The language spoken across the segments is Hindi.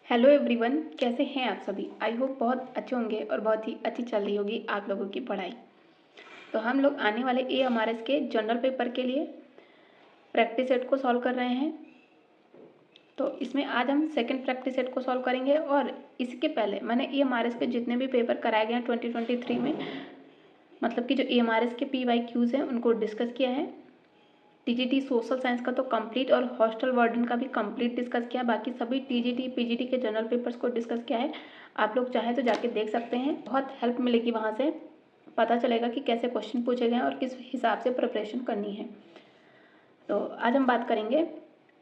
हेलो एवरीवन, कैसे हैं आप सभी। आई होप बहुत अच्छे होंगे और बहुत ही अच्छी चल रही होगी आप लोगों की पढ़ाई। तो हम लोग आने वाले AMRS के जनरल पेपर के लिए प्रैक्टिस सेट को सॉल्व कर रहे हैं। तो इसमें आज हम सेकंड प्रैक्टिस सेट को सॉल्व करेंगे और इसके पहले मैंने AMRS के जितने भी पेपर कराए गए हैं 2023 में, मतलब कि जो AMRS के PYQs हैं उनको डिस्कस किया है। TGT सोशल साइंस का तो कंप्लीट और हॉस्टल वार्डन का भी कंप्लीट डिस्कस किया। बाकी सभी TGT PGT के जनरल पेपर्स को डिस्कस किया है। आप लोग चाहें तो जाके देख सकते हैं, बहुत हेल्प मिलेगी, वहाँ से पता चलेगा कि कैसे क्वेश्चन पूछे गए हैं और किस हिसाब से प्रिपरेशन करनी है। तो आज हम बात करेंगे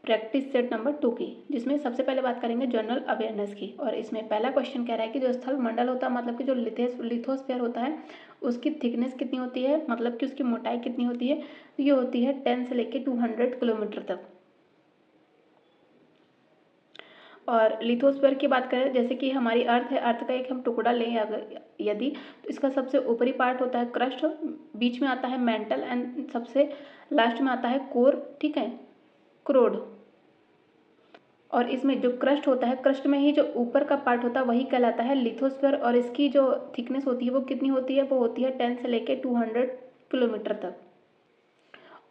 प्रैक्टिस सेट नंबर 2 की, जिसमें सबसे पहले बात करेंगे जनरल अवेयरनेस की। और इसमें पहला क्वेश्चन कह रहा है कि जो स्थल मंडल होता है, मतलब कि जो लिथोस्फीयर होता है, उसकी थिकनेस कितनी होती है, मतलब कि उसकी मोटाई कितनी होती है। तो ये होती है 10 से लेके 200 किलोमीटर तक। और लिथोस्फीयर की बात करें, जैसे कि हमारी अर्थ है, अर्थ का एक हम टुकड़ा लें अगर यदि, तो इसका सबसे ऊपरी पार्ट होता है क्रस्ट, बीच में आता है मेंटल एंड सबसे लास्ट में आता है कोर, ठीक है, क्रोड। और इसमें जो क्रस्ट होता है, क्रस्ट में ही जो ऊपर का पार्ट होता है वही कहलाता है लिथोस्फीयर। और इसकी जो थिकनेस होती है वो कितनी होती है, वो होती है 10 से लेके 200 किलोमीटर तक।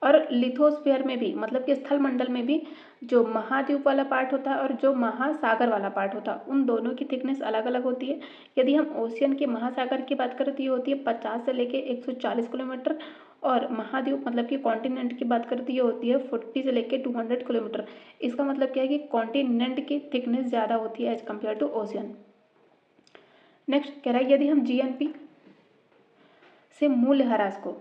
और लिथोस्फीयर में भी, मतलब कि स्थल मंडल में भी, जो महाद्वीप वाला पार्ट होता है और जो महासागर वाला पार्ट होता है, उन दोनों की थिकनेस अलग अलग होती है। यदि हम ओशियन के महासागर की बात करें तो ये होती है 50 से लेके 140 किलोमीटर। और महाद्वीप मतलब कि कॉन्टिनेंट की बात करें तो ये होती है 40 से लेके 200 किलोमीटर। इसका मतलब क्या है कि कॉन्टिनेंट की थिकनेस ज़्यादा होती है as compare to ocean. Next कह रहा है, यदि हम GNP से मूल्यह्रास को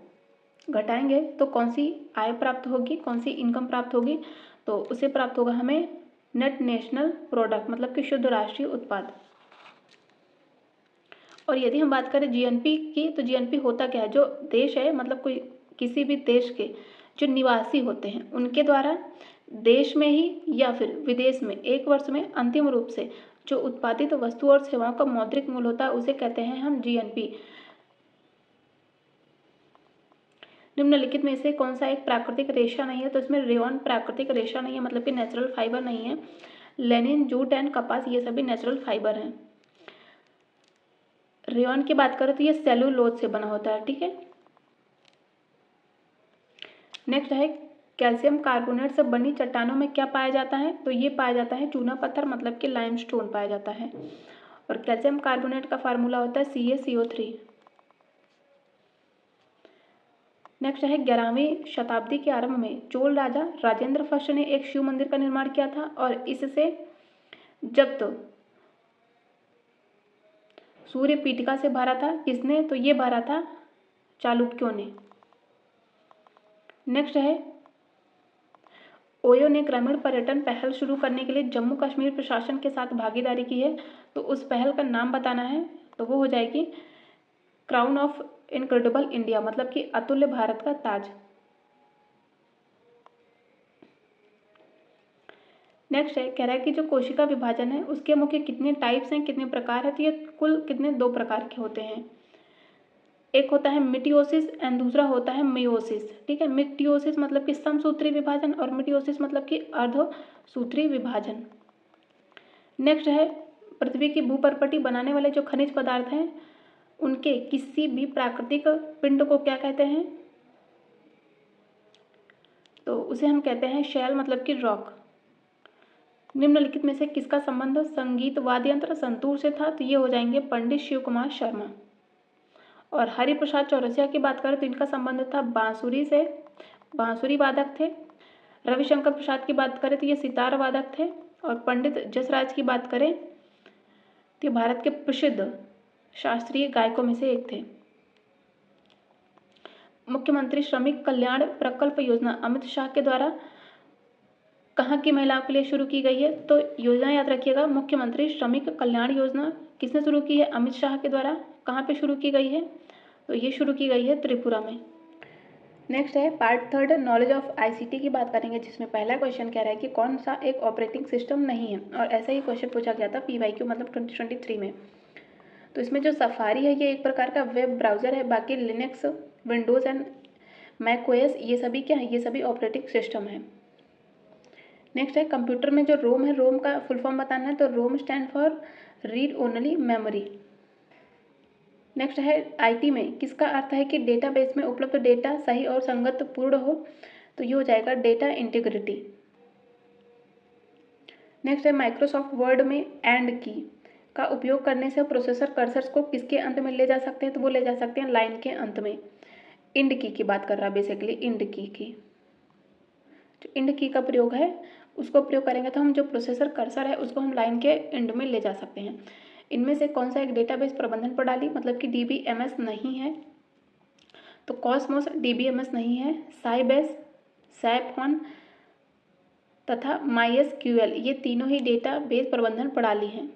घटाएंगे तो कौन सी आय प्राप्त होगी, कौन सी इनकम प्राप्त होगी। तो उसे प्राप्त होगा हमें नेट नेशनल प्रोडक्ट, मतलब कि शुद्ध राष्ट्रीय उत्पाद। और यदि हम बात करें GNP की, तो GNP होता क्या है, जो देश है, मतलब कोई किसी भी देश के जो निवासी होते हैं उनके द्वारा देश में ही या फिर विदेश में एक वर्ष में अंतिम रूप से जो उत्पादित वस्तु और सेवाओं का मौद्रिक मूल्य होता है उसे कहते हैं हम GNP। निम्नलिखित में से कौन सा एक प्राकृतिक रेशा नहीं है। तो इसमें रेयॉन प्राकृतिक रेशा नहीं है, मतलब कि नेचुरल फाइबर नहीं है। लेनिन, जूट एंड कपास ये सभी नेचुरल फाइबर हैं। रेयॉन की बात करें तो ये सेलुलोज से बना होता है, ठीक है। नेक्स्ट है, कैल्शियम कार्बोनेट से बनी चट्टानों में क्या पाया जाता है। तो ये पाया जाता है चूना पत्थर, मतलब कि लाइमस्टोन पाया जाता है। और कैल्शियम कार्बोनेट का फार्मूला होता है CaCO3। नेक्स्ट है, 11वीं शताब्दी के आरंभ में चोल राजा राजेंद्र फर्स्ट ने एक शिव मंदिर का निर्माण किया था और इससे जब तो सूर्य पीठिका से भरा था, किसने, तो ये भरा था चालुक्यों ने। नेक्स्ट है, ओयो ने ग्रामीण पर्यटन पहल शुरू करने के लिए जम्मू कश्मीर प्रशासन के साथ भागीदारी की है। तो उस पहल का नाम बताना है, तो वो हो जाएगी क्राउन ऑफ इनक्रेडिबल इंडिया, मतलब कि अतुल्य भारत का ताज। नेक्स्ट है, कह रहा है कि जो कोशिका विभाजन है उसके मुख्य कितने टाइप्स हैं, कितने प्रकार है। तो ये कुल कितने, 2 प्रकार के होते हैं। एक होता है मिटियोसिस एंड दूसरा होता है मेयोसिस, ठीक है। मिटियोसिस मतलब कि समसूत्री विभाजन और मिटियोसिस मतलब कि अर्धसूत्री विभाजन। नेक्स्ट है, पृथ्वी की भूपर्पटी बनाने वाले जो खनिज पदार्थ हैं उनके किसी भी प्राकृतिक पिंड को क्या कहते हैं। तो उसे हम कहते हैं शैल, मतलब कि रॉक। निम्नलिखित में से किसका संबंध संगीत वाद्य यंत्र संतूर से था। तो ये हो जाएंगे पंडित शिव कुमार शर्मा। और हरिप्रसाद चौरसिया की बात करें तो इनका संबंध था बांसुरी से, बांसुरी वादक थे। रविशंकर प्रसाद की बात करें तो ये सितार वादक थे। और पंडित जसराज की बात करें तो ये भारत के प्रसिद्ध शास्त्रीय गायकों में से एक थे। मुख्यमंत्री श्रमिक कल्याण प्रकल्प योजना अमित शाह के द्वारा कहाँ की महिलाओं के लिए शुरू की गई है। तो योजना याद रखिएगा, मुख्यमंत्री श्रमिक कल्याण योजना किसने शुरू की है, अमित शाह के द्वारा। कहाँ पे शुरू की गई है, तो ये शुरू की गई है त्रिपुरा में। नेक्स्ट है पार्ट 3 नॉलेज ऑफ ICT की बात करेंगे, जिसमें पहला क्वेश्चन कह रहा है कि कौन सा एक ऑपरेटिंग सिस्टम नहीं है। और ऐसा ही क्वेश्चन पूछा गया था PYQ मतलब 2023 में। तो इसमें जो सफारी है ये एक प्रकार का वेब ब्राउज़र है। बाकी Linux, Windows and Mac OS ये सभी क्या है, ये सभी ऑपरेटिंग सिस्टम है। नेक्स्ट है कंप्यूटर में जो रोम है, रोम का फुल फॉर्म बताना है, तो रोम stand for read only memory. Next है आईटी में किसका अर्थ है कि डेटाबेस में उपलब्ध डेटा सही और संगत पूर्ण हो, तो ये हो जाएगा डेटा इंटीग्रिटी। नेक्स्ट है माइक्रोसॉफ्ट वर्ड में एंड की का उपयोग करने से प्रोसेसर कर्सर्स को किसके अंत में ले जा सकते हैं, तो वो ले जा सकते हैं लाइन के अंत में। इंड की बात कर रहा है बेसिकली, इंड की जो इंड की का प्रयोग है उसको प्रयोग करेंगे तो हम जो प्रोसेसर कर्सर है उसको हम लाइन के एंड में ले जा सकते हैं। इनमें से कौन सा एक डेटाबेस प्रबंधन प्रणाली मतलब कि डीबीएमएस नहीं है, तो कॉस्मोस डीबीएमएस नहीं है, साइबेस, सैफऑन तथा माइएसक्यूएल ये तीनों ही डेटाबेस प्रबंधन प्रणाली हैं।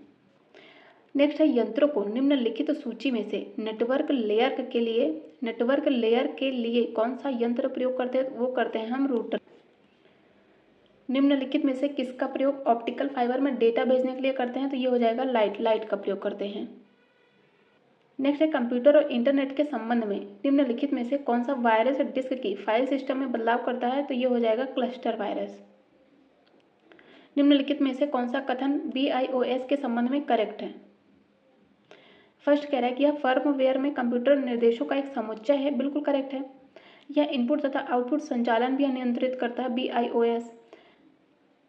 नेक्स्ट है यंत्रों को निम्नलिखित सूची में से नेटवर्क लेयर के लिए कौन सा यंत्र प्रयोग करते हैं, वो करते हैं हम रूटर। निम्नलिखित में से किसका प्रयोग ऑप्टिकल फाइबर में डेटा भेजने के लिए करते हैं, तो ये हो जाएगा लाइट का प्रयोग करते हैं। नेक्स्ट है कंप्यूटर और इंटरनेट के संबंध में निम्नलिखित में से कौन सा वायरस डिस्क की फाइल सिस्टम में बदलाव करता है, तो ये हो जाएगा क्लस्टर वायरस। निम्नलिखित में से कौन सा कथन BIOS के संबंध में करेक्ट है। फर्स्ट कह रहा है कि यह फर्मवेयर में कंप्यूटर निर्देशों का एक समुच्चय है, बिल्कुल करेक्ट है। यह इनपुट तथा आउटपुट संचालन भी नियंत्रित करता है।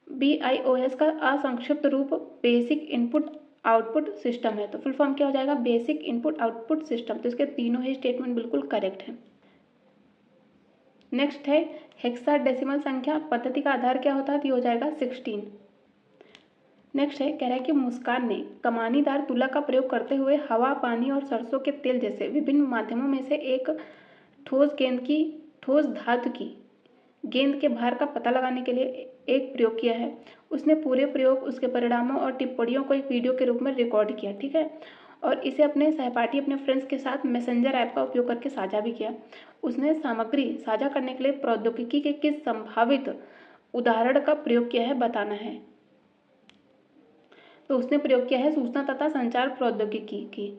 BIOS का असंक्षिप्त रूप बेसिक इनपुट आउटपुट सिस्टम है, तो फुल फॉर्म क्या हो जाएगा बेसिक इनपुट आउटपुट सिस्टम। तो इसके तीनों ही स्टेटमेंट बिल्कुल करेक्ट है। नेक्स्ट है हेक्साडेसिमल संख्या पद्धति का आधार क्या होता है, तो ये हो जाएगा 16। नेक्स्ट है कह रहा है कि मुस्कान ने कमानीदार तुला का प्रयोग करते हुए हवा, पानी और सरसों के तेल जैसे विभिन्न माध्यमों में से एक ठोस धातु की गेंद के भार का पता लगाने के लिए एक प्रयोग किया है। उसने पूरे प्रयोग, उसके परिणामों और टिप्पणियों को एक वीडियो के रूप में रिकॉर्ड किया, ठीक है, और इसे अपने सहपाठी अपने फ्रेंड्स के साथ मैसेंजर ऐप का उपयोग करके साझा भी किया। उसने सामग्री साझा करने के लिए प्रौद्योगिकी के किस संभावित उदाहरण का प्रयोग किया है बताना है, तो उसने प्रयोग किया है सूचना तथा संचार प्रौद्योगिकी की।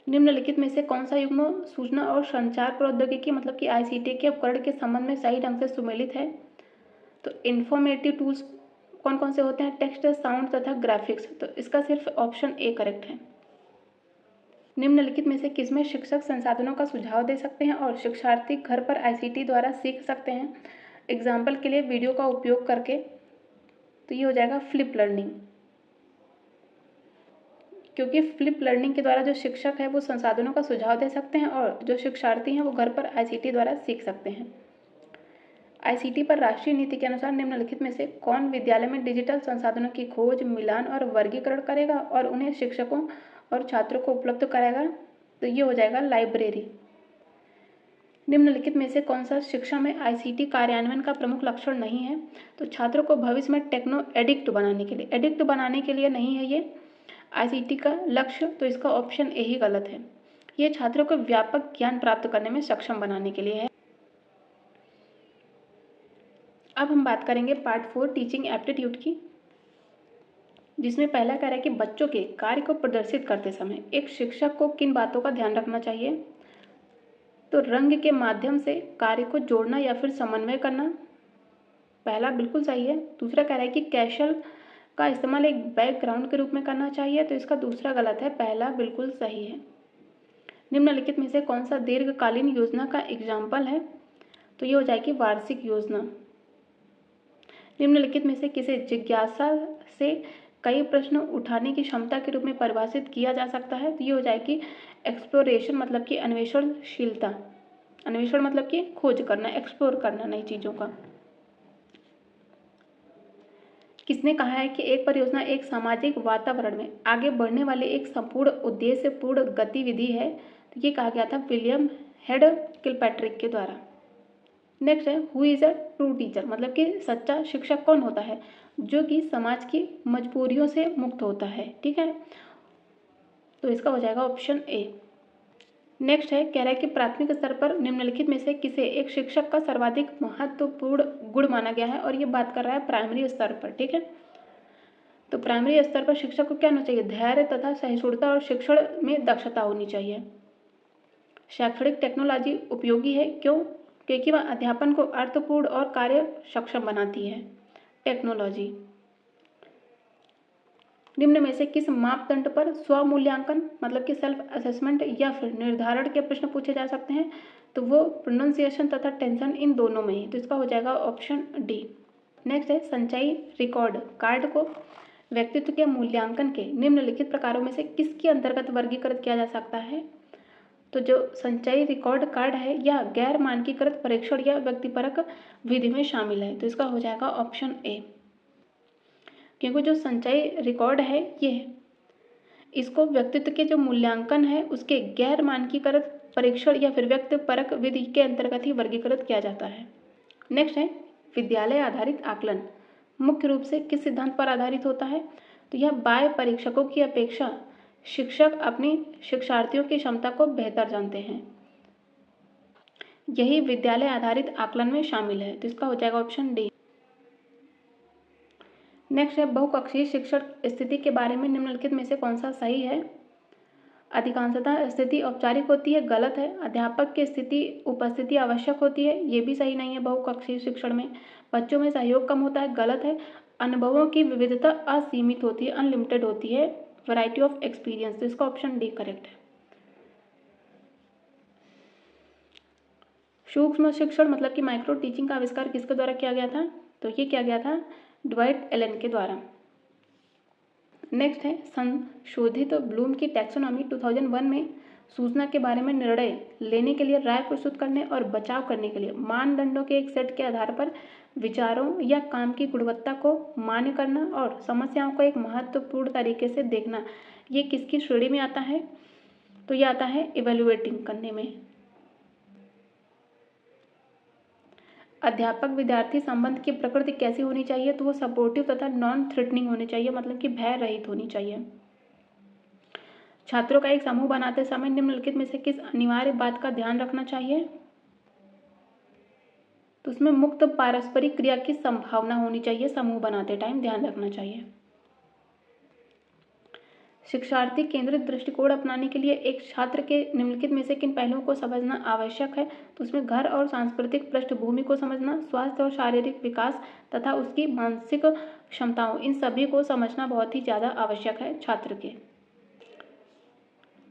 निम्नलिखित में से कौन सा युग्म सूचना और संचार प्रौद्योगिकी मतलब कि ICT के उपकरण के संबंध में सही ढंग से सुमेलित है, तो इंफॉर्मेटिव टूल्स कौन कौन से होते हैं, टेक्स्ट, साउंड तथा ग्राफिक्स, तो इसका सिर्फ ऑप्शन ए करेक्ट है। निम्नलिखित में से किसमें शिक्षक संसाधनों का सुझाव दे सकते हैं और शिक्षार्थी घर पर ICT द्वारा सीख सकते हैं, एग्जाम्पल के लिए वीडियो का उपयोग करके, तो ये हो जाएगा फ्लिप लर्निंग, क्योंकि फ्लिप लर्निंग के द्वारा जो शिक्षक है वो संसाधनों का सुझाव दे सकते हैं और जो शिक्षार्थी हैं वो घर पर ICT द्वारा सीख सकते हैं। ICT पर राष्ट्रीय नीति के अनुसार निम्नलिखित में से कौन विद्यालय में डिजिटल संसाधनों की खोज, मिलान और वर्गीकरण करेगा और उन्हें शिक्षकों और छात्रों को उपलब्ध कराएगा, तो ये हो जाएगा लाइब्रेरी। निम्नलिखित में से कौन सा शिक्षा में ICT कार्यान्वयन का प्रमुख लक्षण नहीं है, तो छात्रों को भविष्य में टेक्नो एडिक्ट बनाने के लिए नहीं है ये ICT का लक्ष्य, तो इसका ऑप्शन ए ही गलत है। ये छात्रों को व्यापक ज्ञान प्राप्त करने में सक्षम बनाने के लिए है। अब हम बात करेंगे पार्ट 4 टीचिंग एप्टीट्यूड की, जिसमें पहला कह रहा है कि बच्चों के कार्य को प्रदर्शित करते समय एक शिक्षक को किन बातों का ध्यान रखना चाहिए, तो रंग के माध्यम से कार्य को जोड़ना या फिर समन्वय करना, पहला बिल्कुल सही है। दूसरा कह रहा है कि कैशल का इस्तेमाल एक बैकग्राउंड के रूप में करना चाहिए, तो इसका दूसरा गलत है, पहला बिल्कुल सही है। निम्नलिखित में से कौन सा दीर्घकालीन योजना का एग्जाम्पल है, तो ये हो जाएगी वार्षिक योजना। निम्नलिखित में से किसे जिज्ञासा से कई प्रश्न उठाने की क्षमता के रूप में परिभाषित किया जा सकता है, तो ये हो जाएगी एक्सप्लोरेशन मतलब कि अन्वेषणशीलता, अन्वेषण मतलब कि खोज करना, एक्सप्लोर करना नई चीज़ों का। किसने कहा है कि एक परियोजना एक सामाजिक वातावरण में आगे बढ़ने वाली एक संपूर्ण उद्देश्यपूर्ण गतिविधि है, तो ये कहा गया था विलियम हेड किलपैट्रिक के द्वारा। नेक्स्ट है who is a true teacher मतलब कि सच्चा शिक्षक कौन होता है, जो कि समाज की मजबूरियों से मुक्त होता है, ठीक है, तो इसका हो जाएगा ऑप्शन ए। नेक्स्ट है कह रहा है कि प्राथमिक स्तर पर निम्नलिखित में से किसे एक शिक्षक का सर्वाधिक महत्वपूर्ण गुण माना गया है, और ये बात कर रहा है प्राइमरी स्तर पर, ठीक है, तो प्राइमरी स्तर पर शिक्षक को क्या होना चाहिए, धैर्य तथा सहिष्णुता और शिक्षण में दक्षता होनी चाहिए। शैक्षणिक टेक्नोलॉजी उपयोगी है, क्यों, क्योंकि वह अध्यापन को अर्थपूर्ण और कार्य सक्षम बनाती है। टेक्नोलॉजी। निम्न में से किस मापदंड पर स्वमूल्यांकन मतलब कि सेल्फ असेसमेंट या फिर निर्धारण के प्रश्न पूछे जा सकते हैं? तो वो प्रोनाउंसिएशन तथा टेंशन, इन दोनों में ही। तो इसका हो जाएगा ऑप्शन डी। नेक्स्ट है संचयी रिकॉर्ड कार्ड को व्यक्तित्व के मूल्यांकन के निम्नलिखित प्रकारों में से किसके अंतर्गत वर्गीकृत किया जा सकता है? तो जो संचयी रिकॉर्ड कार्ड है यह गैर मानकीकृत परीक्षण या व्यक्तिपरक विधि में शामिल है। तो इसका हो जाएगा ऑप्शन ए। क्योंकि जो संचयी रिकॉर्ड है ये इसको व्यक्तित्व के जो मूल्यांकन है उसके गैर मानकीकृत परीक्षण या फिर व्यक्तिपरक विधि के अंतर्गत ही वर्गीकृत किया जाता है। नेक्स्ट है विद्यालय आधारित आकलन मुख्य रूप से किस सिद्धांत पर आधारित होता है? तो यह बाह्य परीक्षकों की अपेक्षा शिक्षक अपनी शिक्षार्थियों की क्षमता को बेहतर जानते हैं, यही विद्यालय आधारित आकलन में शामिल है। तो इसका हो जाएगा ऑप्शन डी। नेक्स्ट है बहुकक्षीय शिक्षण स्थिति के बारे में निम्नलिखित में से कौन सा सही है? अधिकांशतः स्थिति औपचारिक होती है, गलत है। अध्यापक की स्थिति उपस्थिति आवश्यक होती है, ये भी सही नहीं है। बहुकक्षीय शिक्षण में बच्चों में सहयोग कम होता है, गलत है। अनुभवों की विविधता असीमित होती है, अनलिमिटेड होती है, वैरायटी ऑफ एक्सपीरियंस। तो इसका ऑप्शन डी करेक्ट है। सूक्ष्म शिक्षण मतलब कि माइक्रो टीचिंग का आविष्कार किसके द्वारा किया गया था? तो ये किया गया था ड्वाइट एलन के द्वारा। नेक्स्ट है संशोधित ब्लूम की टैक्सोनॉमी 2001 में सूचना के बारे में निर्णय लेने के लिए राय प्रस्तुत करने और बचाव करने के लिए मानदंडों के एक सेट के आधार पर विचारों या काम की गुणवत्ता को मान्य करना और समस्याओं को एक महत्वपूर्ण तरीके से देखना, ये किसकी श्रेणी में आता है? तो ये आता है इवेल्युएटिंग करने में। अध्यापक विद्यार्थी संबंध की प्रकृति कैसी होनी चाहिए? तो वो सपोर्टिव तथा नॉन थ्रेटनिंग होनी चाहिए, मतलब कि भय रहित होनी चाहिए। छात्रों का एक समूह बनाते समय निम्नलिखित में से किस अनिवार्य बात का ध्यान रखना चाहिए? तो उसमें मुक्त पारस्परिक क्रिया की संभावना होनी चाहिए, समूह बनाते टाइम ध्यान रखना चाहिए। शिक्षार्थी केंद्रित दृष्टिकोण अपनाने के लिए एक छात्र के निम्नलिखित में से किन पहलुओं को समझना आवश्यक है? तो उसमें घर और सांस्कृतिक पृष्ठभूमि को समझना, स्वास्थ्य और शारीरिक विकास तथा उसकी मानसिक क्षमताओं, इन सभी को समझना बहुत ही ज़्यादा आवश्यक है छात्र के।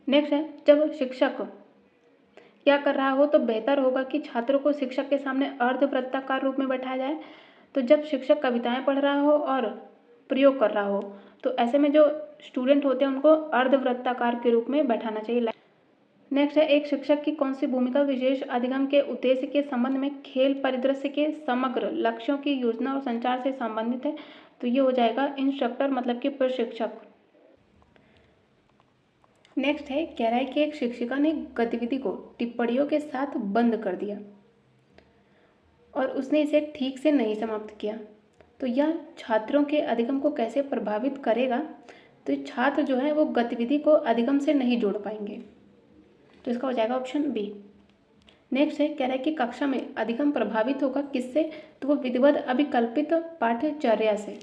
नेक्स्ट है जब शिक्षक क्या कर रहा हो तो बेहतर होगा कि छात्रों को शिक्षक के सामने अर्धवृत्ताकार रूप में बैठाया जाए। तो जब शिक्षक कविताएं पढ़ रहा हो और प्रयोग कर रहा हो तो ऐसे में जो स्टूडेंट होते हैं उनको अर्धवृत्ताकार के रूप में बैठाना चाहिए। नेक्स्ट है एक शिक्षक की कौन सी भूमिका विशेष अधिगम के उद्देश्य के संबंध में खेल परिदृश्य के समग्र लक्ष्यों की योजना और संचार से संबंधित है? तो ये हो जाएगा इंस्ट्रक्टर मतलब कि प्रशिक्षक। नेक्स्ट है कह रहा है कि एक शिक्षिका ने गतिविधि को टिप्पणियों के साथ बंद कर दिया और उसने इसे ठीक से नहीं समाप्त किया, तो यह छात्रों के अधिगम को कैसे प्रभावित करेगा? तो छात्र जो है वो गतिविधि को अधिगम से नहीं जोड़ पाएंगे। तो इसका हो जाएगा ऑप्शन बी। नेक्स्ट है कह रहा है कि कक्षा में अधिगम प्रभावित होगा किससे? तो वो विधिवत अभिकल्पित पाठ्यचर्या से।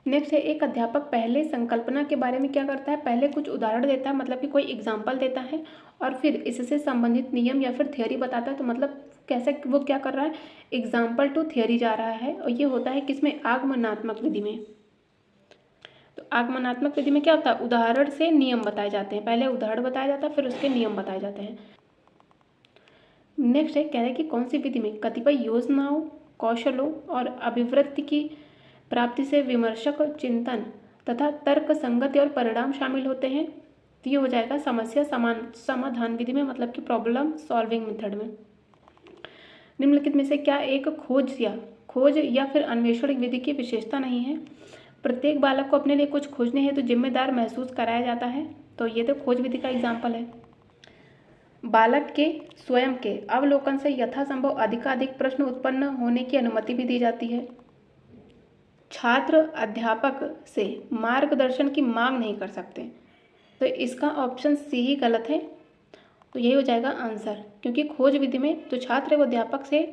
नेक्स्ट है एक अध्यापक पहले संकल्पना के बारे में क्या करता है? पहले कुछ उदाहरण देता है, मतलब कि कोई एग्जाम्पल देता है और फिर इससे संबंधित नियम या फिर थियोरी बताता है। तो मतलब कैसे वो क्या कर रहा है? एग्जाम्पल टू थियोरी जा रहा है, और ये होता है किसमें? आगमनात्मक विधि में। तो आगमनात्मक विधि में क्या होता है? उदाहरण से नियम बताए जाते हैं, पहले उदाहरण बताया जाता है फिर उसके नियम बताए जाते हैं। नेक्स्ट है कह रहे हैं कि कौन सी विधि में कतिपय योजनाओं, कौशलों और अभिवृत्ति की प्राप्ति से विमर्शक चिंतन तथा तर्क संगति और परिणाम शामिल होते हैं? तो ये हो जाएगा समस्या समाधान विधि में, मतलब कि प्रॉब्लम सॉल्विंग मेथड में। निम्नलिखित में से क्या एक खोज या फिर अन्वेषण विधि की विशेषता नहीं है? प्रत्येक बालक को अपने लिए कुछ खोजने हेतु जिम्मेदार महसूस कराया जाता है, तो ये तो खोज विधि का एग्जाम्पल है। बालक के स्वयं के अवलोकन से यथासंभव अधिकाधिक प्रश्न उत्पन्न होने की अनुमति भी दी जाती है। छात्र अध्यापक से मार्गदर्शन की मांग नहीं कर सकते, तो इसका ऑप्शन सी ही गलत है। तो यही हो जाएगा आंसर, क्योंकि खोज विधि में जो छात्र है वो अध्यापक से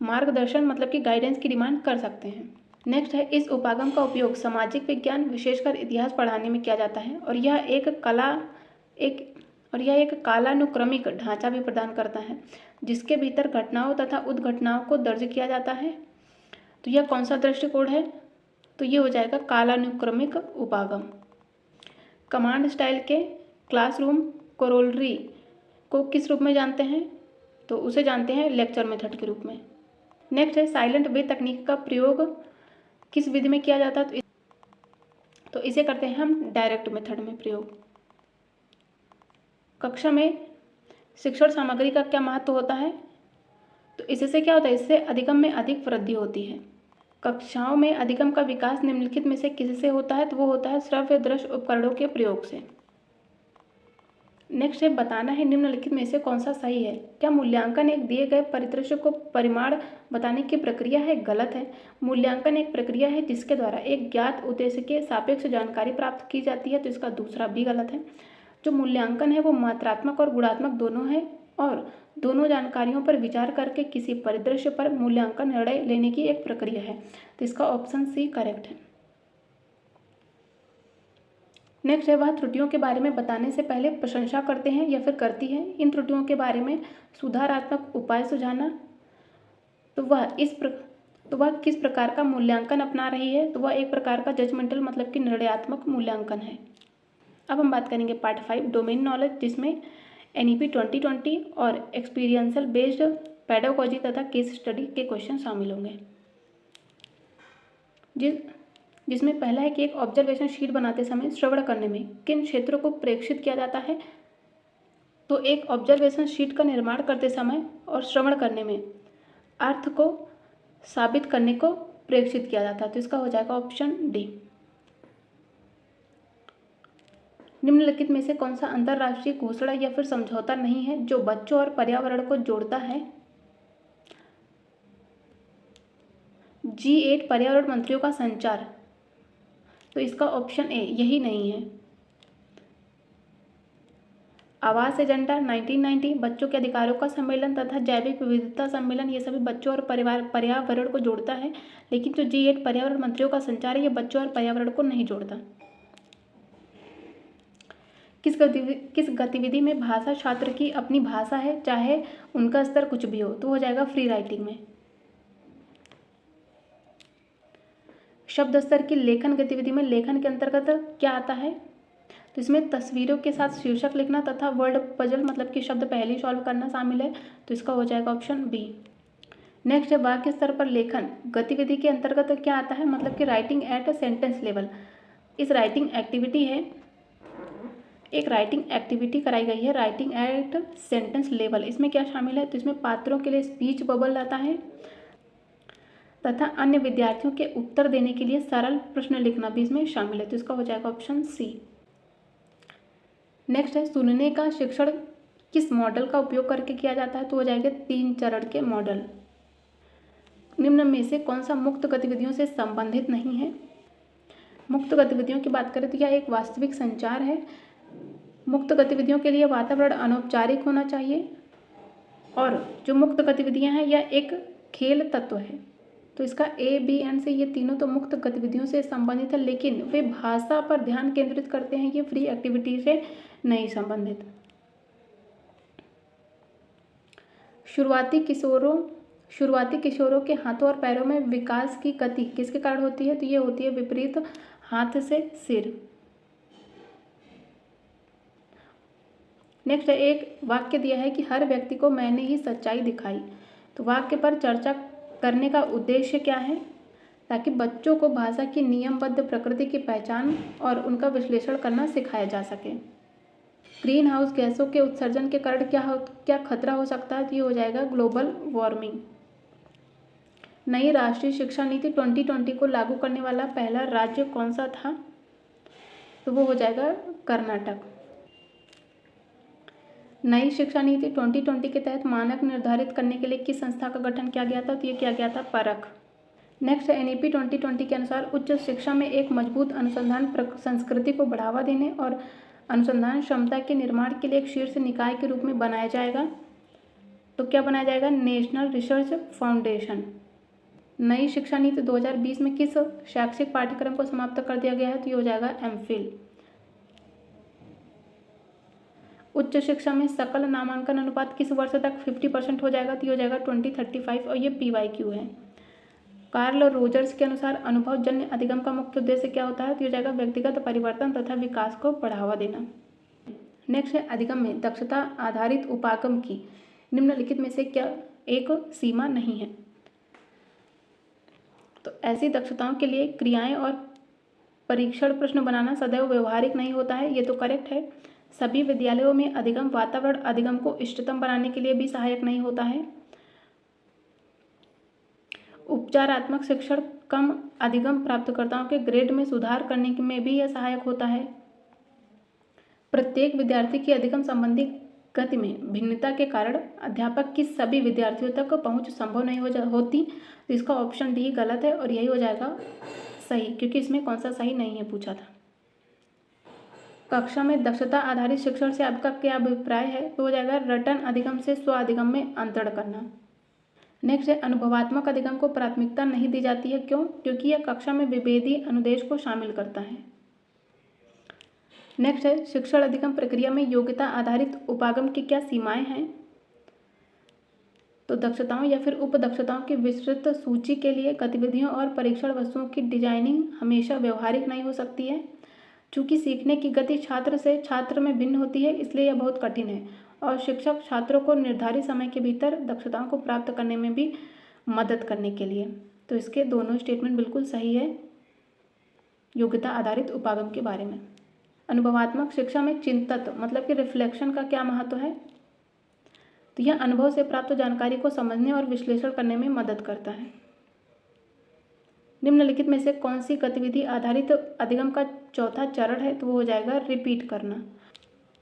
मार्गदर्शन मतलब कि गाइडेंस की डिमांड कर सकते हैं। नेक्स्ट है इस उपागम का उपयोग सामाजिक विज्ञान विशेषकर इतिहास पढ़ाने में किया जाता है, और यह एक और यह एक कालानुक्रमिक ढांचा भी प्रदान करता है जिसके भीतर घटनाओं तथा उद्घटनाओं को दर्ज किया जाता है। तो यह कौन सा दृष्टिकोण है? तो ये हो जाएगा कालानुक्रमिक उपागम। कमांड स्टाइल के क्लासरूम कोरोलरी को किस रूप में जानते हैं? तो उसे जानते हैं लेक्चर मेथड के रूप में। नेक्स्ट है साइलेंट वे तकनीक का प्रयोग किस विधि में किया जाता है? तो इसे करते हैं हम डायरेक्ट मेथड में प्रयोग। कक्षा में शिक्षण सामग्री का क्या महत्व होता है? तो इससे क्या होता है? इससे अधिगम में अधिक वृद्धि होती है। कक्षाओं में अधिगम का विकास निम्नलिखित में से किससे होता है? तो वो होता है श्रव्य दृश्य उपकरणों के प्रयोग से। नेक्स्ट है बताना है निम्नलिखित में से कौन सा सही है। क्या मूल्यांकन एक दिए गए परिदृश्य को परिमाण बताने की प्रक्रिया है? गलत है। मूल्यांकन एक प्रक्रिया है जिसके द्वारा एक ज्ञात उद्देश्य के सापेक्ष जानकारी प्राप्त की जाती है, तो इसका दूसरा भी गलत है। जो मूल्यांकन है वो मात्रात्मक और गुणात्मक दोनों है और दोनों जानकारियों पर विचार करके किसी परिदृश्य पर मूल्यांकन निर्णय लेने की एक प्रक्रिया है, तो इसका ऑप्शन सी करेक्ट है। नेक्स्ट है वह त्रुटियों के बारे में बताने से पहले प्रशंसा करते हैं या फिर करती है। इन त्रुटियों के बारे में सुधारात्मक उपाय सुझाना। तो वह किस प्रकार का मूल्यांकन अपना रही है? तो वह एक प्रकार का जजमेंटल मतलब कि निर्णयात्मक मूल्यांकन है। अब हम बात करेंगे पार्ट 5 डोमेन नॉलेज, जिसमें NEP 2020 और एक्सपीरियंशियल बेस्ड पेडागोजी तथा केस स्टडी के क्वेश्चन शामिल होंगे। जिसमें पहला है कि एक ऑब्जर्वेशन शीट बनाते समय श्रवण करने में किन क्षेत्रों को प्रेक्षित किया जाता है? तो एक ऑब्जर्वेशन शीट का निर्माण करते समय और श्रवण करने में अर्थ को साबित करने को प्रेक्षित किया जाता है, तो इसका हो जाएगा ऑप्शन डी। निम्नलिखित में से कौन सा अंतरराष्ट्रीय घोषणा या फिर समझौता नहीं है जो बच्चों और पर्यावरण को जोड़ता है? G8 पर्यावरण मंत्रियों का संचार, तो इसका ऑप्शन ए यही नहीं है। आवास एजेंडा 1990 बच्चों के अधिकारों का सम्मेलन तथा जैविक विविधता सम्मेलन, ये सभी बच्चों और पर्यावरण को जोड़ता है, लेकिन जो G8 पर्यावरण मंत्रियों का संचार है ये बच्चों और पर्यावरण को नहीं जोड़ता। किस गतिविधि में भाषा छात्र की अपनी भाषा है चाहे उनका स्तर कुछ भी हो? तो हो जाएगा फ्री राइटिंग में। शब्द स्तर की लेखन गतिविधि में लेखन के अंतर्गत क्या आता है? तो इसमें तस्वीरों के साथ शीर्षक लिखना तथा वर्ड पजल मतलब कि शब्द पहले सॉल्व करना शामिल है, तो इसका हो जाएगा ऑप्शन बी। नेक्स्ट है वाक्य स्तर पर लेखन गतिविधि के अंतर्गत क्या आता है? मतलब कि राइटिंग एट सेंटेंस लेवल। इस राइटिंग एक्टिविटी है, एक राइटिंग एक्टिविटी कराई गई है राइटिंग एट सेंटेंस लेवल। इसमें क्या शामिल है? तो इसमें पात्रों के लिए स्पीच बबल आता है तथा अन्य विद्यार्थियों के उत्तर देने के लिए सरल प्रश्न लिखना भी इसमें शामिल है, तो इसका हो जाएगा ऑप्शन सी। नेक्स्ट है सुनने का शिक्षण किस मॉडल का उपयोग करके किया जाता है? तो हो जाएगा 3 चरण के मॉडल। निम्न में से कौन सा मुक्त गतिविधियों से संबंधित नहीं है? मुक्त गतिविधियों की बात करें तो यह एक वास्तविक संचार है। मुक्त गतिविधियों के लिए वातावरण अनौपचारिक होना चाहिए और जो मुक्त गतिविधियां हैं यह एक खेल तत्व है, तो इसका ए बी एंड से ये तीनों तो मुक्त गतिविधियों से संबंधित है, लेकिन वे भाषा पर ध्यान केंद्रित करते हैं, ये फ्री एक्टिविटी से नहीं संबंधित। शुरुआती किशोरों के हाथों और पैरों में विकास की गति किसके कारण होती है? तो ये होती है विपरीत हाथ से सिर। नेक्स्ट है एक वाक्य दिया है कि हर व्यक्ति को मैंने ही सच्चाई दिखाई, तो वाक्य पर चर्चा करने का उद्देश्य क्या है? ताकि बच्चों को भाषा की नियमबद्ध प्रकृति की पहचान और उनका विश्लेषण करना सिखाया जा सके। ग्रीन हाउस गैसों के उत्सर्जन के कारण क्या खतरा हो सकता है? तो ये हो जाएगा ग्लोबल वार्मिंग। नई राष्ट्रीय शिक्षा नीति 2020 को लागू करने वाला पहला राज्य कौन सा था? तो वो हो जाएगा कर्नाटक। नई शिक्षा नीति 2020 के तहत मानक निर्धारित करने के लिए किस संस्था का गठन किया गया था? तो ये किया गया था परख। नेक्स्ट NEP 2020 के अनुसार उच्च शिक्षा में एक मजबूत अनुसंधान संस्कृति को बढ़ावा देने और अनुसंधान क्षमता के निर्माण के लिए एक शीर्ष निकाय के रूप में बनाया जाएगा, तो क्या बनाया जाएगा? National research foundation. नई शिक्षा नीति 2020 में किस शैक्षिक पाठ्यक्रम को समाप्त कर दिया गया है? तो ये हो जाएगा MPhil। उच्च शिक्षा में सकल नामांकन अनुपात किस वर्ष तक 50% हो जाएगा? तो ये हो जाएगा 2035 और ये PYQ है। कार्ल रोजर्स के अनुसार अनुभवजन्य अधिगम का मुख्य उद्देश्य क्या होता है? तो ये हो जाएगा व्यक्तिगत परिवर्तन तथा विकास को बढ़ावा देना। नेक्स्ट है अधिगम में दक्षता आधारित उपागम की निम्नलिखित में से क्या एक सीमा नहीं है? तो ऐसी दक्षताओं के लिए क्रियाएं और परीक्षण प्रश्न बनाना सदैव व्यवहारिक नहीं होता है, ये तो करेक्ट है। सभी विद्यालयों में अधिगम वातावरण अधिगम को इष्टतम बनाने के लिए भी सहायक नहीं होता है। उपचारात्मक शिक्षण कम अधिगम प्राप्तकर्ताओं के ग्रेड में सुधार करने में भी यह सहायक होता है। प्रत्येक विद्यार्थी की अधिगम संबंधी गति में भिन्नता के कारण अध्यापक की सभी विद्यार्थियों तक पहुंच संभव नहीं होती, तो इसका ऑप्शन डी गलत है और यही हो जाएगा सही, क्योंकि इसमें कौन सा सही नहीं है पूछा था। कक्षा में दक्षता आधारित शिक्षण से आपका क्या अभिप्राय है? तो हो जाएगा रटन अधिगम से स्व अधिगम में अंतर करना। नेक्स्ट है अनुभवात्मक अधिगम को प्राथमिकता नहीं दी जाती है, क्यों? क्योंकि यह कक्षा में विभेदी अनुदेश को शामिल करता है। नेक्स्ट है शिक्षण अधिगम प्रक्रिया में योग्यता आधारित उपागम की क्या सीमाएं हैं? तो दक्षताओं या फिर उप दक्षताओं की विस्तृत सूची के लिए गतिविधियों और परीक्षण वस्तुओं की डिजाइनिंग हमेशा व्यवहारिक नहीं हो सकती है। चूंकि सीखने की गति छात्र से छात्र में भिन्न होती है, इसलिए यह बहुत कठिन है और शिक्षक छात्रों को निर्धारित समय के भीतर दक्षताओं को प्राप्त करने में भी मदद करने के लिए। तो इसके दोनों स्टेटमेंट बिल्कुल सही है योग्यता आधारित उपागम के बारे में। अनुभवात्मक शिक्षा में चिंतत मतलब कि रिफ्लेक्शन का क्या महत्व है? तो यह अनुभव से प्राप्त जानकारी को समझने और विश्लेषण करने में मदद करता है। निम्नलिखित में से कौन सी गतिविधि आधारित अधिगम का चौथा चरण है? तो वो हो जाएगा रिपीट करना।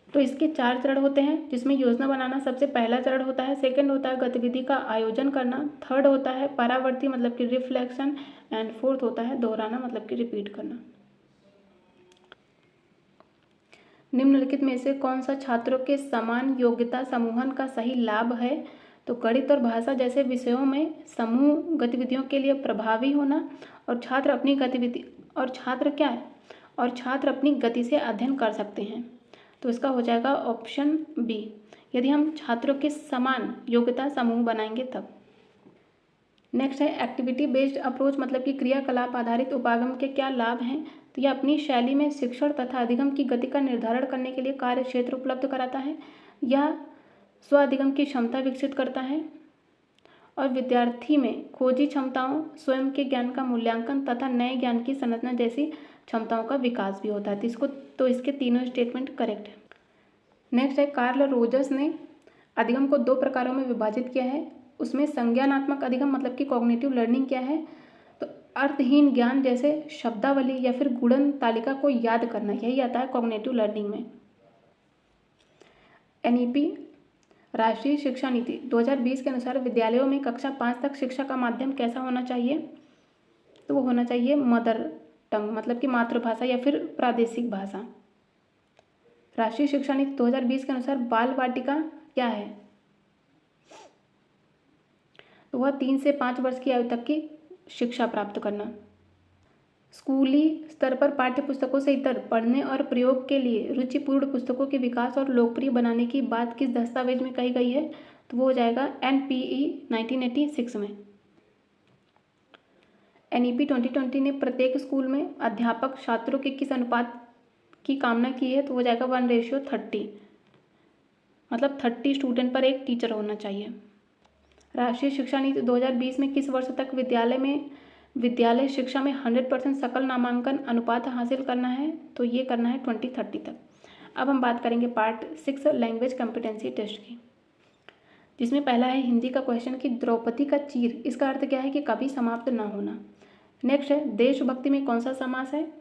तो इसके 4 चरण होते हैं, जिसमें योजना बनाना सबसे पहला चरण होता है, सेकंड होता है गतिविधि का आयोजन करना, थर्ड होता है परावर्ती मतलब कि रिफ्लेक्शन एंड फोर्थ होता है दोहराना मतलब कि रिपीट करना। निम्नलिखित में से कौन सा छात्रों के समान योग्यता समूहन का सही लाभ है? तो गणित और भाषा जैसे विषयों में समूह गतिविधियों के लिए प्रभावी होना और छात्र अपनी गति से अध्ययन कर सकते हैं। तो इसका हो जाएगा ऑप्शन बी, यदि हम छात्रों के समान योग्यता समूह बनाएंगे तब। नेक्स्ट है एक्टिविटी बेस्ड अप्रोच मतलब कि क्रियाकलाप आधारित उपागम के क्या लाभ हैं? तो यह अपनी शैली में शिक्षण तथा अधिगम की गति का निर्धारण करने के लिए कार्य क्षेत्र उपलब्ध कराता है। यह स्व अधिगम की क्षमता विकसित करता है और विद्यार्थी में खोजी क्षमताओं, स्वयं के ज्ञान का मूल्यांकन तथा नए ज्ञान की संरचना जैसी क्षमताओं का विकास भी होता है। तो इसके तीनों स्टेटमेंट करेक्ट है। नेक्स्ट है कार्ल रोजर्स ने अधिगम को 2 प्रकारों में विभाजित किया है। उसमें संज्ञानात्मक अधिगम मतलब कि कॉग्निटिव लर्निंग क्या है? तो अर्थहीन ज्ञान जैसे शब्दावली या फिर गुणन तालिका को याद करना, यही आता है कॉग्निटिव लर्निंग में। NEP राष्ट्रीय शिक्षा नीति 2020 के अनुसार विद्यालयों में कक्षा 5 तक शिक्षा का माध्यम कैसा होना चाहिए? तो वो होना चाहिए मदर टंग मतलब कि मातृभाषा या फिर प्रादेशिक भाषा। राष्ट्रीय शिक्षा नीति 2020 के अनुसार बाल वाटिका क्या है? तो वह 3 से 5 वर्ष की आयु तक की शिक्षा प्राप्त करना। स्कूली स्तर पर पाठ्य पुस्तकों से इतर पढ़ने और प्रयोग के लिए रुचिपूर्ण पुस्तकों के विकास और लोकप्रिय बनाने की बात किस दस्तावेज में कही गई है? तो वो हो जाएगा NPE 1986 में। NEP 2020 ने प्रत्येक स्कूल में अध्यापक छात्रों के किस अनुपात की कामना की है? तो हो जाएगा 1:30 मतलब 30 स्टूडेंट पर एक टीचर होना चाहिए। राष्ट्रीय शिक्षा नीति 2020 में किस वर्ष तक विद्यालय शिक्षा में 100% सकल नामांकन अनुपात हासिल करना है? तो ये करना है 2030 तक। अब हम बात करेंगे पार्ट 6 लैंग्वेज कॉम्पिटेंसी टेस्ट की, जिसमें पहला है हिंदी का क्वेश्चन कि द्रौपदी का चीर, इसका अर्थ क्या है? कि कभी समाप्त न होना। नेक्स्ट है देशभक्ति में कौन सा समास है?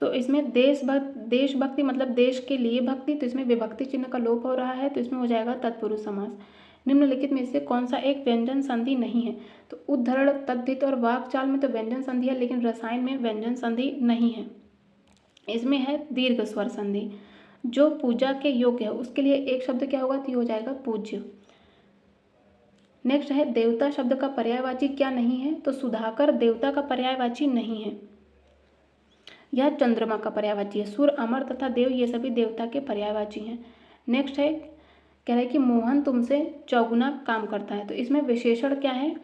तो इसमें देशभक्ति मतलब देश के लिए भक्ति, तो इसमें विभक्ति चिन्ह का लोप हो रहा है, तो इसमें हो जाएगा तत्पुरुष समास। निम्नलिखित में से कौन सा एक व्यंजन संधि नहीं है? तो उद्धरण, तद्धित और वाक्चाल में तो व्यंजन संधि है, लेकिन रसायन में व्यंजन संधि नहीं है। इसमें है दीर्घ स्वर संधि। जो पूजा के योग्य है उसके लिए एक शब्द क्या होगा? तो हो जाएगा पूज्य। नेक्स्ट है देवता शब्द का पर्यायवाची क्या नहीं है? तो सुधाकर देवता का पर्यायवाची नहीं है। यह चंद्रमा का पर्यायवाची है। सूर्य, अमर तथा देव ये सभी देवता के पर्यायवाची हैं। नेक्स्ट है, कह रहा है कि मोहन तुमसे चौगुना काम करता है। तो इसमें विशेषण क्या है?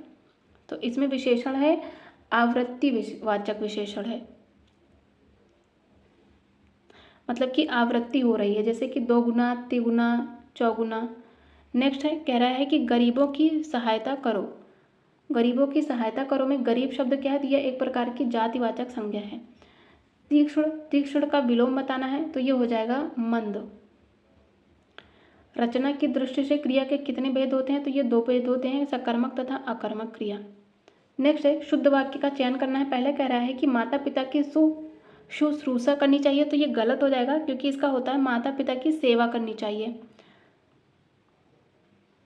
तो इसमें विशेषण है आवृत्ति वाचक विशेषण है, मतलब कि आवृत्ति हो रही है, जैसे कि 2 गुना, 3 गुना, 4 गुना। नेक्स्ट है, कह रहा है कि गरीबों की सहायता करो। गरीबों की सहायता करो में गरीब शब्द क्या है? तो यह एक प्रकार की जातिवाचक संज्ञा है। तीक्ष्ण, तीक्ष्ण का विलोम बताना है तो ये हो जाएगा मंद। रचना की दृष्टि से क्रिया के कितने भेद होते हैं? तो ये 2 भेद होते हैं, सकर्मक तथा अकर्मक क्रिया। नेक्स्ट है, शुद्ध वाक्य का चयन करना है। पहले कह रहा है कि माता पिता की शुश्रूषा करनी चाहिए। तो ये गलत हो जाएगा, क्योंकि इसका होता है माता पिता की सेवा करनी चाहिए।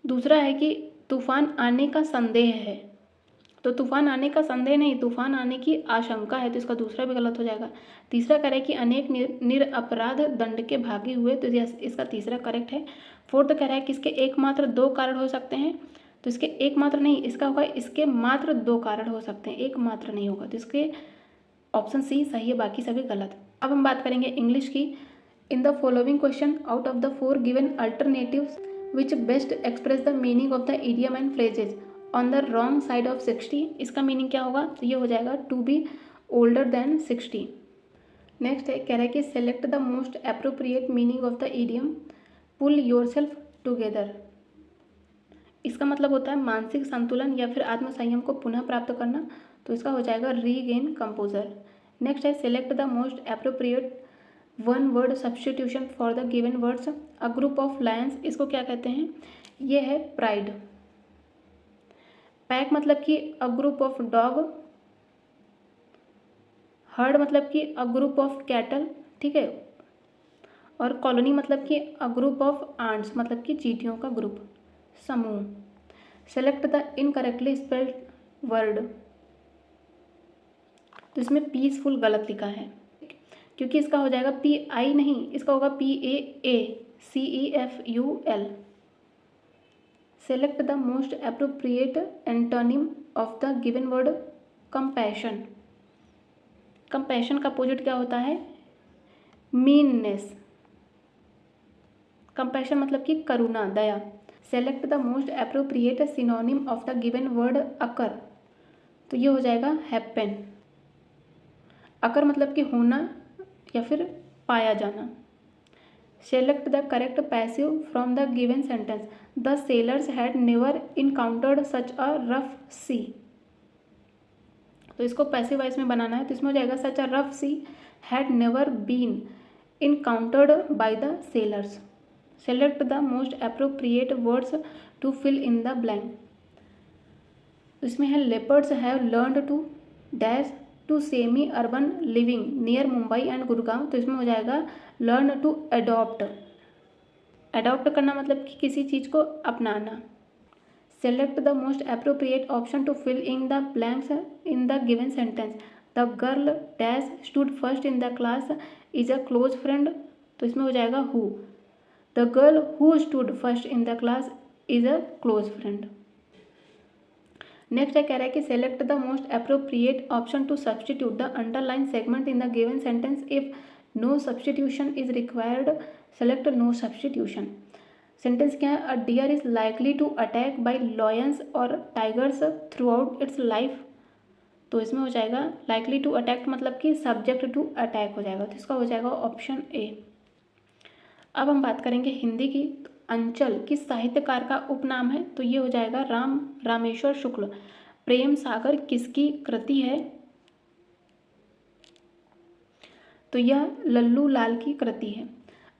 दूसरा है कि तूफान आने का संदेह है। तो तूफान आने का संदेह नहीं, तूफान आने की आशंका है, तो इसका दूसरा भी गलत हो जाएगा। तीसरा कह रहा है कि अनेक निरपराध दंड के भागी हुए, तो इसका तीसरा करेक्ट है। फोर्थ कह रहा है कि इसके एकमात्र 2 कारण हो सकते हैं। तो इसके एकमात्र नहीं, इसका होगा इसके मात्र 2 कारण हो सकते हैं, एक मात्र नहीं होगा। तो इसके ऑप्शन सी सही है, बाकी सभी गलत। अब हम बात करेंगे इंग्लिश की। In the following question out of the 4 given alternatives which best express the meaning of the idiom and phrases on the wrong side of 60। इसका मीनिंग क्या होगा? तो ये हो जाएगा to be older than 60। Next है, कह रहा है कि select the most appropriate meaning of the idiom pull yourself together. इसका मतलब होता है मानसिक संतुलन या फिर आत्मसंयम को पुनः प्राप्त करना। तो इसका हो जाएगा रीगेन कंपोजर। नेक्स्ट है, select the most appropriate one word substitution for the given words. A group of Lions, इसको क्या कहते हैं? ये है प्राइड। पैक मतलब कि a group of dog. Heard मतलब कि अ ग्रुप ऑफ कैटल, ठीक है। और कॉलोनी मतलब कि अ ग्रुप ऑफ आंट्स, मतलब कि चींटियों का ग्रुप, समूह। Select the incorrectly spelled word. तो इसमें पीसफुल गलत लिखा है, क्योंकि इसका हो जाएगा PI नहीं, इसका होगा PAACEFUL। Select the most appropriate antonym of the given word compassion. Compassion का अपोजिट क्या होता है? मीननेस। कंपैशन मतलब कि करुणा, दया। Select the most appropriate synonym of the given word occur. तो ये हो जाएगा हैपन। अकर मतलब कि होना या फिर पाया जाना। Select the correct passive from the given sentence. The sailors had never encountered such a rough sea. तो इसको पैसिव वॉइस में बनाना है, तो इसमें हो जाएगा such a rough sea had never been encountered by the sailors. Select the most appropriate words to fill in the blank. इसमें है leopards have learned to dash to semi urban living near Mumbai and Gurgaon. तो इसमें हो जाएगा लर्न टू अडॉप्ट। अडॉप्ट करना मतलब कि किसी चीज़ को अपनाना। Select the most appropriate option to fill in the blanks in the given sentence. The girl dash stood first in the class is a close friend. तो इसमें हो जाएगा who. The girl who stood first in the class is a close friend. Next है, कह रहा है कि select the most appropriate option to substitute the underline segment in the given sentence. If no substitution is required select no substitution. Sentence क्या है? A deer is likely to attack by lions और tigers throughout its life. तो इसमें हो जाएगा लाइकली टू अटैक मतलब कि सब्जेक्ट टू अटैक हो जाएगा, तो इसका हो जाएगा ऑप्शन ए। अब हम बात करेंगे हिंदी की। तो अंचल किस साहित्यकार का उपनाम है? तो ये हो जाएगा रामेश्वर शुक्ल। प्रेम सागर किसकी कृति है? तो यह लल्लू लाल की कृति है।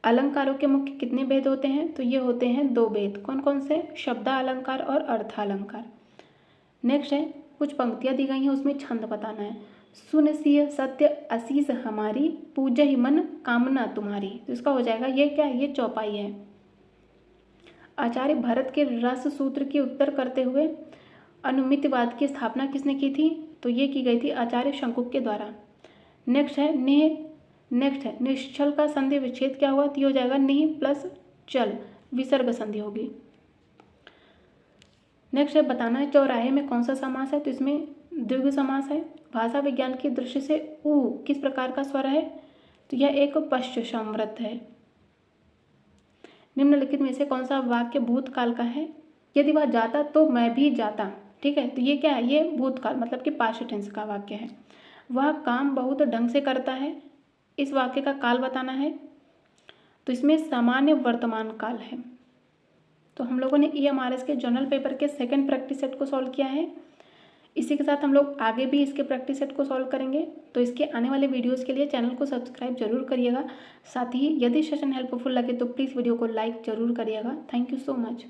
अलंकारों के मुख्य कितने भेद होते हैं? तो ये होते हैं 2 भेद। कौन कौन से? शब्दालंकार और अर्थालंकार। नेक्स्ट है, कुछ पंक्तियां दी गई हैं, उसमें छंद बताना है। सुन सिय सत्य असीस हमारी पूजहि मन कामना तुम्हारी। तो इसका हो जाएगा ये क्या? ये चौपाई है। आचार्य भरत के रस सूत्र की उत्तर करते हुए अनुमितिवाद की स्थापना किसने की थी? तो ये की गई थी आचार्य शंकुक के द्वारा। नेक्स्ट है निश्चल का संधि विच्छेद क्या हुआ? तो ये हो जाएगा निह प्लस चल, विसर्ग संधि होगी। नेक्स्ट है बताना है चौराहे में कौन सा समास है? तो इसमें द्विगु समास है। भाषा विज्ञान की दृष्टि से ऊ किस प्रकार का स्वर है? तो यह एक पश्च संवृत है। निम्नलिखित में से कौन सा वाक्य भूतकाल का है? यदि वह जाता तो मैं भी जाता। ठीक है, तो ये क्या है? ये भूतकाल मतलब कि पास्ट टेंस का वाक्य है। वह काम बहुत ढंग से करता है, इस वाक्य का काल बताना है। तो इसमें सामान्य वर्तमान काल है। तो हम लोगों ने EMRS के जर्नल पेपर के सेकंड प्रैक्टिस सेट को सॉल्व किया है। इसी के साथ हम लोग आगे भी इसके प्रैक्टिस सेट को सॉल्व करेंगे। तो इसके आने वाले वीडियोस के लिए चैनल को सब्सक्राइब जरूर करिएगा। साथ ही यदि सेशन हेल्पफुल लगे तो प्लीज़ वीडियो को लाइक जरूर करिएगा। Thank you so much.